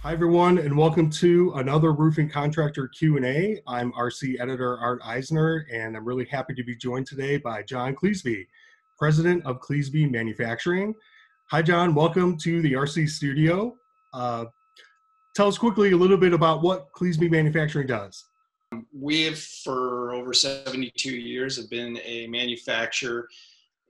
Hi everyone, and welcome to another Roofing Contractor Q&A. I'm RC Editor Art Aisner, and I'm really happy to be joined today by John Cleasby, President of Cleasby Manufacturing. Hi John, welcome to the RC studio. Tell us quickly a little bit about what Cleasby Manufacturing does. We have, for over 72 years, have been a manufacturer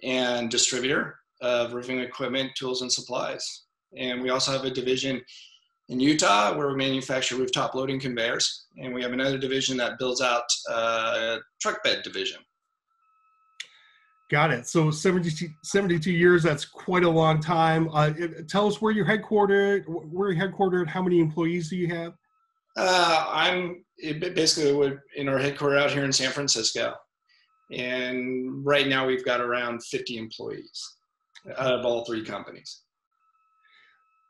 and distributor of roofing equipment, tools, and supplies. And we also have a division in Utah where we manufacture rooftop loading conveyors. And we have another division that builds out a truck bed division. Got it. So 72 years, that's quite a long time. Tell us where you're headquartered, how many employees do you have? I'm basically in our headquarters out here in San Francisco. And right now we've got around 50 employees out of all three companies.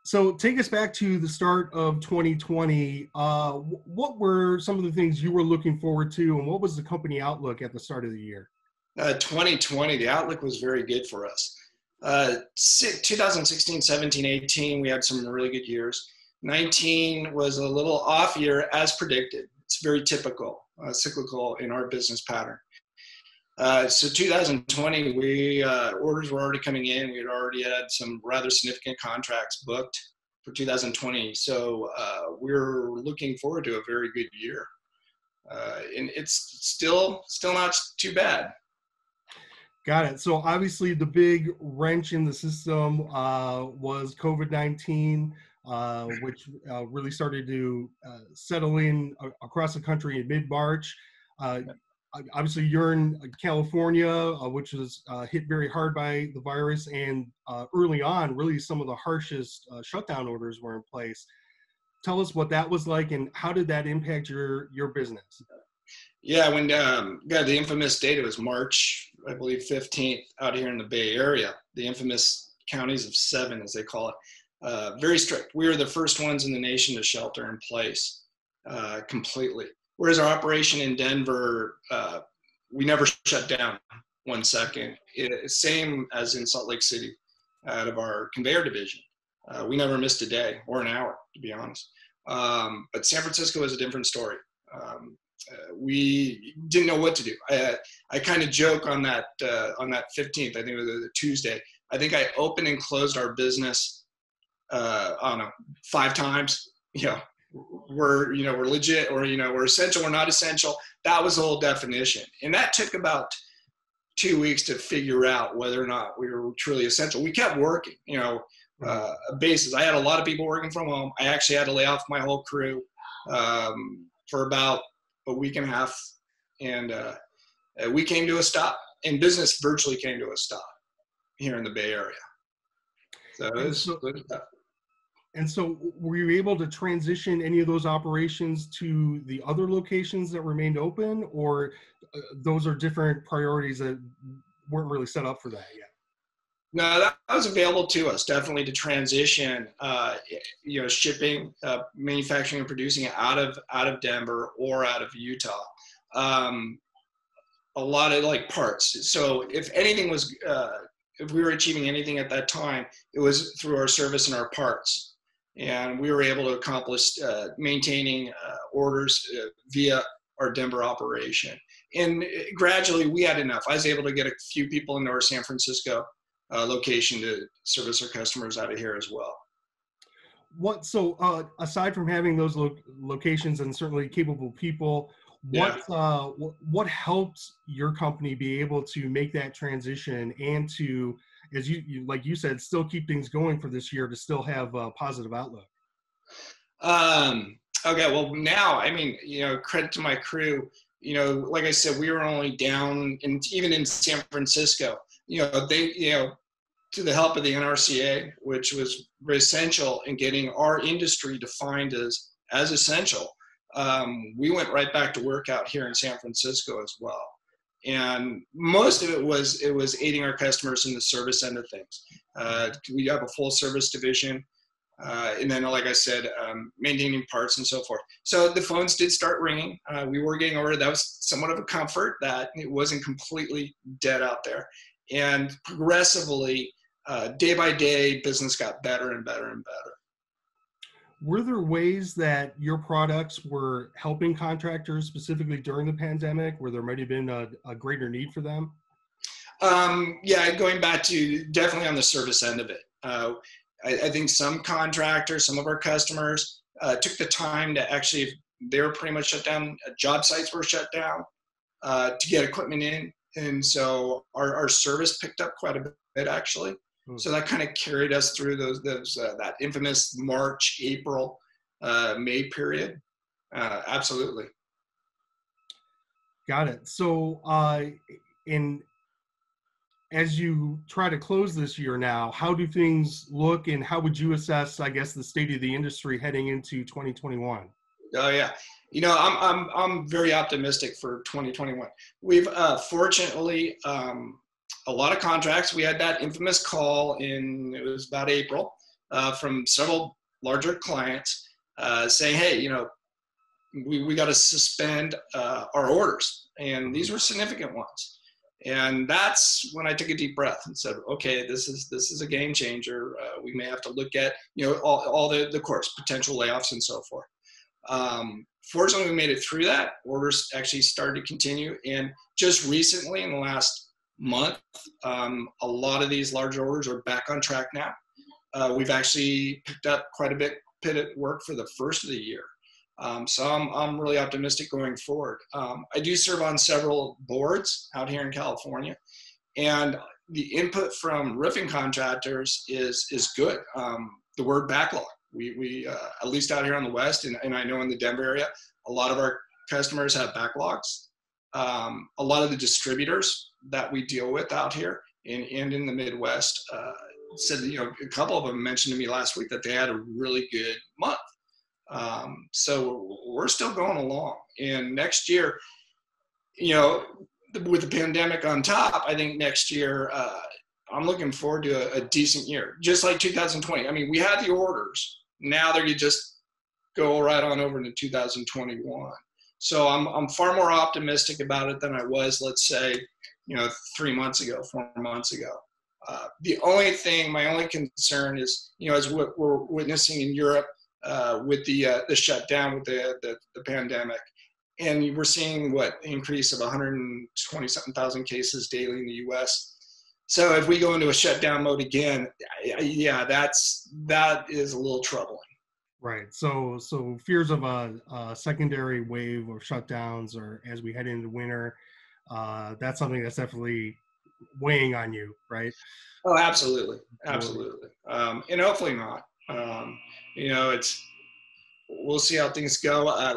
So take us back to the start of 2020. What were some of the things you were looking forward to, and what was the company outlook at the start of the year? 2020, the outlook was very good for us. 2016, 17, 18, we had some really good years. 19 was a little off year as predicted. It's very typical, cyclical in our business pattern. So 2020, orders were already coming in. We had already had some rather significant contracts booked for 2020. So we're looking forward to a very good year. And it's still not too bad. Got it. So obviously the big wrench in the system was COVID-19, which really started to settle in across the country in mid-March. Obviously, you're in California, which was hit very hard by the virus, and early on, really some of the harshest shutdown orders were in place. Tell us what that was like, and how did that impact your business? Yeah, when got the infamous date, it was March, I believe, 15th, out here in the Bay Area, the infamous counties of 7, as they call it. Very strict. We were the first ones in the nation to shelter in place completely. Whereas our operation in Denver, we never shut down 1 second. Same as in Salt Lake City out of our conveyor division. We never missed a day or an hour, to be honest. But San Francisco is a different story. We didn't know what to do. I kind of joke on that 15th, I think it was a Tuesday. I think I opened and closed our business, I don't know, 5 times, we're legit, or we're essential, we're not essential. That was the whole definition, and that took about 2 weeks to figure out whether or not we were truly essential. We kept working, a basis. I had a lot of people working from home. I actually had to lay off my whole crew for about a week and a half, and we came to a stop, and business virtually came to a stop here in the Bay Area. So it was tough. And so were you able to transition any of those operations to the other locations that remained open, or those are different priorities that weren't really set up for that yet? No, that was available to us, definitely, to transition, shipping, manufacturing and producing it out of Denver or out of Utah. A lot of parts. So if anything was, if we were achieving anything at that time, it was through our service and our parts. And we were able to accomplish maintaining orders via our Denver operation. And gradually we had enough. I was able to get a few people into our San Francisco location to service our customers out of here as well. So aside from having those locations and certainly capable people, what helped your company be able to make that transition and to, as you like you said, still keep things going for this year, to still have a positive outlook? Okay, well now, credit to my crew. Like I said, we were only down, even in San Francisco, to the help of the NRCA, which was very essential in getting our industry defined as essential. We went right back to work out here in San Francisco as well. And most of it was aiding our customers in the service end of things. We have a full service division. And then, like I said, maintaining parts and so forth. So the phones did start ringing. We were getting over it. That was somewhat of a comfort that it wasn't completely dead out there. And progressively, day by day, business got better and better and better. Were there ways that your products were helping contractors specifically during the pandemic, where there might have been a greater need for them? Yeah, going back to definitely on the service end of it. I think some contractors, some of our customers took the time to actually, they were pretty much shut down. Job sites were shut down to get equipment in. And so our service picked up quite a bit actually. So that kind of carried us through that infamous March, April, May period. Absolutely. Got it. So, in as you try to close this year now, how do things look, and how would you assess, I guess, the state of the industry heading into 2021? Oh yeah, I'm very optimistic for 2021. We've fortunately a lot of contracts. We had that infamous call it was about April from several larger clients saying, hey, we got to suspend our orders, and these were significant ones. And that's when I took a deep breath and said, okay, this is a game changer. We may have to look at all the course, potential layoffs and so forth. Fortunately, we made it through that. Orders actually started to continue, and just recently, in the last month, a lot of these larger orders are back on track now. We've actually picked up quite a bit of work for the first of the year. So I'm really optimistic going forward. I do serve on several boards out here in California, and the input from roofing contractors is good. The word backlog. We at least out here on the West, and I know in the Denver area, a lot of our customers have backlogs. A lot of the distributors that we deal with out here and in the Midwest said, a couple of them mentioned to me last week that they had a really good month. So we're still going along, and next year, with the pandemic on top, I think next year, I'm looking forward to a decent year, just like 2020. I mean, we had the orders. Now they're going to just go right on over into 2021. So I'm far more optimistic about it than I was, let's say, 3 months ago, 4 months ago. My only concern is, as what we're witnessing in Europe with the shutdown with the pandemic, and we're seeing increase of 120-something thousand cases daily in the U.S. So if we go into a shutdown mode again, yeah, that is a little troubling. Right. So fears of a secondary wave of shutdowns, or as we head into winter, that's something that's definitely weighing on you, right? Oh, absolutely. And hopefully not. We'll see how things go. I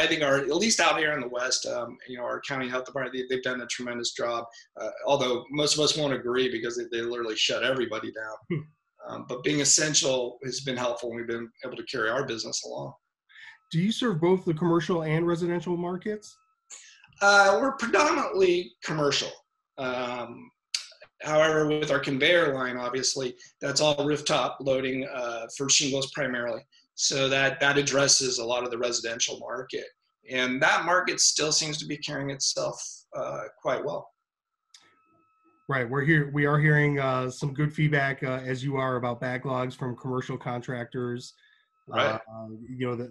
think at least out here in the West, our county health department, they've done a tremendous job. Although most of us won't agree because they literally shut everybody down. But being essential has been helpful, and we've been able to carry our business along. Do you serve both the commercial and residential markets? We're predominantly commercial. However, with our conveyor line, obviously, that's all rooftop loading for shingles primarily. So that addresses a lot of the residential market. And that market still seems to be carrying itself quite well. Right. We are hearing some good feedback, as you are, about backlogs from commercial contractors, right.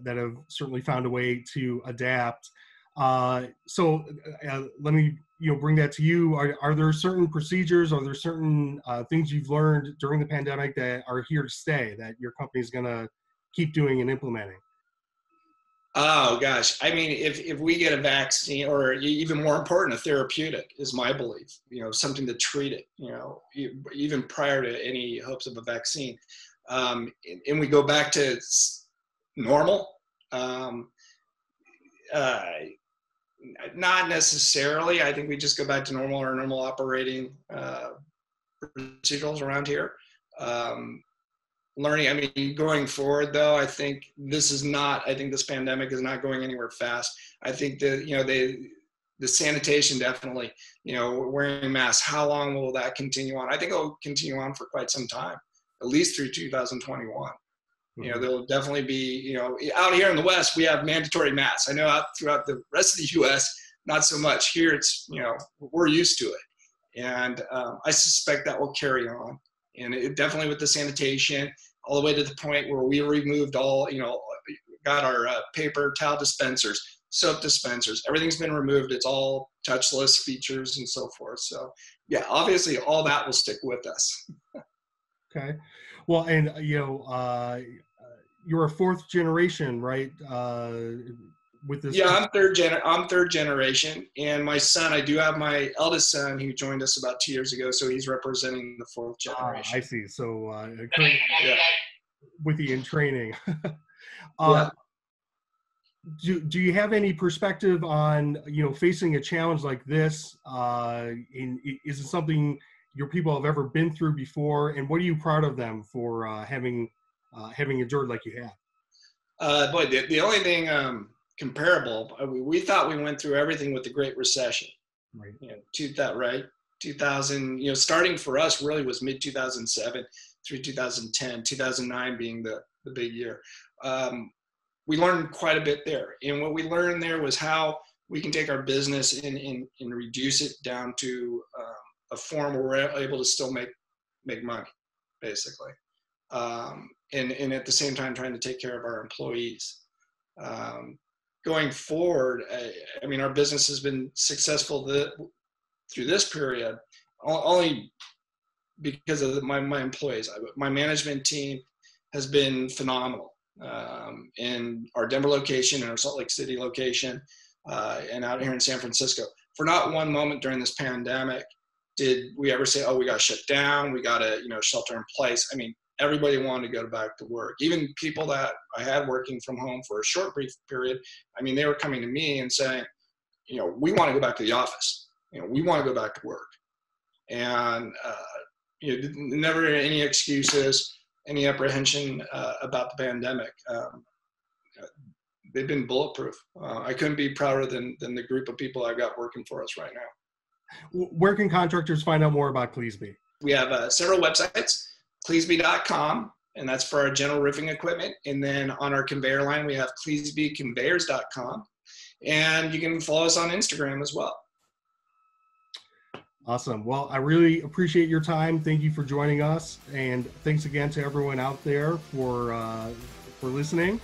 That have certainly found a way to adapt. So let me, bring that to you. Are there certain procedures, are there certain things you've learned during the pandemic that are here to stay, that your company is going to keep doing and implementing? Oh gosh, I mean, if we get a vaccine, or even more important, a therapeutic, is my belief, something to treat it, even prior to any hopes of a vaccine, and we go back to normal, not necessarily. I think we just go back to normal operating procedures around here. Learning, going forward though, I think this pandemic is not going anywhere fast. I think that, the sanitation definitely, wearing masks, how long will that continue on? I think it'll continue on for quite some time, at least through 2021. Mm-hmm. There'll definitely be, out here in the West, we have mandatory masks. I know out throughout the rest of the US, not so much. Here it's, we're used to it. And I suspect that will carry on. And it definitely, with the sanitation, all the way to the point where we removed all, got our paper towel dispensers, soap dispensers, everything's been removed. It's all touchless features and so forth. So yeah, obviously all that will stick with us. Okay. Well, and you're a fourth generation, right? With this. Yeah, I'm third generation, and my son, I do have my eldest son who joined us about 2 years ago, so he's representing the fourth generation. I see. So Yeah. with the in training. Yeah. Do you have any perspective on facing a challenge like this? Is it something your people have ever been through before, and what are you proud of them for having endured like you have? Boy, the only thing comparable, we thought we went through everything with the Great Recession. Right. 2000, starting for us really was mid 2007 through 2010, 2009 being the big year. We learned quite a bit there. And what we learned there was how we can take our business and reduce it down to a form where we're able to still make money, basically. And at the same time, trying to take care of our employees. Going forward, I mean, our business has been successful through this period, only because of my employees. My management team has been phenomenal. In our Denver location and our Salt Lake City location, and out here in San Francisco. For not one moment during this pandemic did we ever say, oh, we got to shut down, we got to, shelter in place. I mean, everybody wanted to go back to work. Even people that I had working from home for a short, brief period, I mean, they were coming to me and saying, we want to go back to the office. We want to go back to work. And, never any excuses, any apprehension about the pandemic. They've been bulletproof. I couldn't be prouder than the group of people I've got working for us right now. Where can contractors find out more about Cleasby? We have several websites, cleasby.com, and that's for our general roofing equipment. And then on our conveyor line, we have cleasbyconveyors.com. And you can follow us on Instagram as well. Awesome. Well, I really appreciate your time. Thank you for joining us. And thanks again to everyone out there for listening.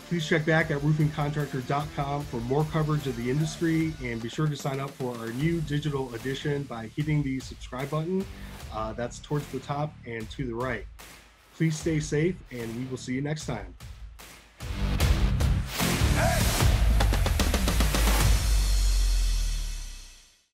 Please check back at roofingcontractor.com for more coverage of the industry, and be sure to sign up for our new digital edition by hitting the subscribe button. That's towards the top and to the right. Please stay safe, and we will see you next time.